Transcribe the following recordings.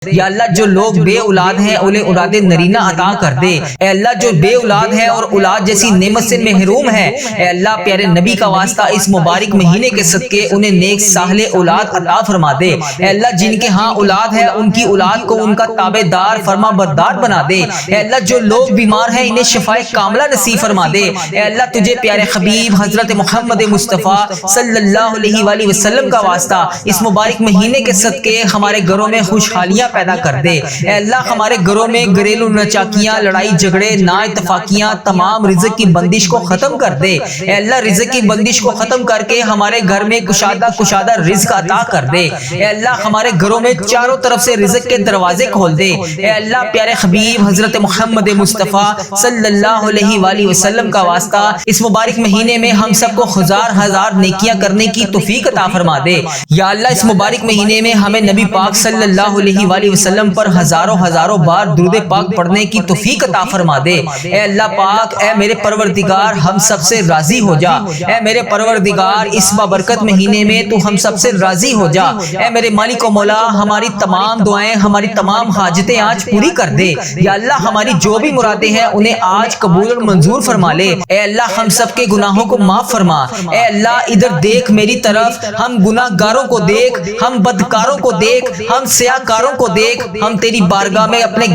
یا اللہ جو لوگ بے اولاد ہیں انہیں اولاد نرینہ عطا کر دے۔ اے اللہ جو بے اولاد ہیں اور اولاد جیسی نعمت سے محروم ہے، اے اللہ پیارے نبی کا واسطہ اس مبارک مہینے کے صدقے انہیں نیک صالح اولاد عطا فرما دے۔ اے اللہ جن کے ہاں اولاد ہے ان کی اولاد کو ان کا تابع دار فرما بردار بنا دے۔ اے اللہ جو لوگ بیمار ہیں انہیں شفائے کاملہ نصیب فرما دے۔ اے اللہ تجھے پیارے حبیب حضرت محمد مصطفیٰ صلی اللہ علیہ وآلہ وسلم کا واسطہ اس مبارک مہینے کے صدقے ہمارے گھروں میں خوشحالیاں پیدا کر دے۔ اے اللہ ہمارے گھروں میں گھریلو ناچاکیاں، لڑائی جھگڑے، نا اتفاقیاں، تمام رزق کی بندش کو ختم کر دے۔ اے اللہ رزق کی بندش کو ختم کر کے ہمارے گھر میں کشادہ رزق عطا کر دے۔ اے اللہ ہمارے گھروں میں چاروں طرف سے رزق کے دروازے کھول دے۔ اے اللہ پیارے حبیب حضرت محمد مصطفیٰ صلی اللہ علیہ وآلہ وسلم کا واسطہ اس مبارک مہینے میں ہم سب کو ہزار نیکیاں کرنے کی توفیق عطا فرما دے۔ یا اللہ اس مبارک مہینے میں ہمیں نبی پاک صلی اللہ علیہ وآلہ وسلم پر ہزاروں بار درود پاک پڑھنے کی توفیق عطا فرما دے۔ اے اللہ پاک، اے میرے پروردگار ہم سب سے راضی ہو جا۔ اے میرے پروردگار اس بابرکت مہینے میں تو ہم سب سے راضی ہو جا۔ اے میرے مالک و مولا ہماری تمام دعائیں، ہماری تمام حاجتیں آج پوری کر دے۔ یا اللہ ہماری جو بھی مرادیں ہیں انہیں آج قبول اور منظور فرما لے۔ اے اللہ ہم سب کے گناہوں کو معاف فرما۔ اے اللہ ادھر دیکھ میری طرف، ہم گناہ گاروں کو دیکھ، ہم بدکاروں کو دیکھ، ہم سیاکاروں کو دیکھ، ہم تیری بارگاہ میں اپنے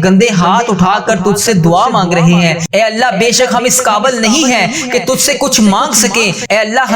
گندے ہاتھ اٹھا کر تجھ سے دعا مانگ رہے ہیں۔ اے اللہ بے شک ہم اس قابل نہیں ہیں کہ تجھ سے کچھ مانگ سکیں۔ اے اللہ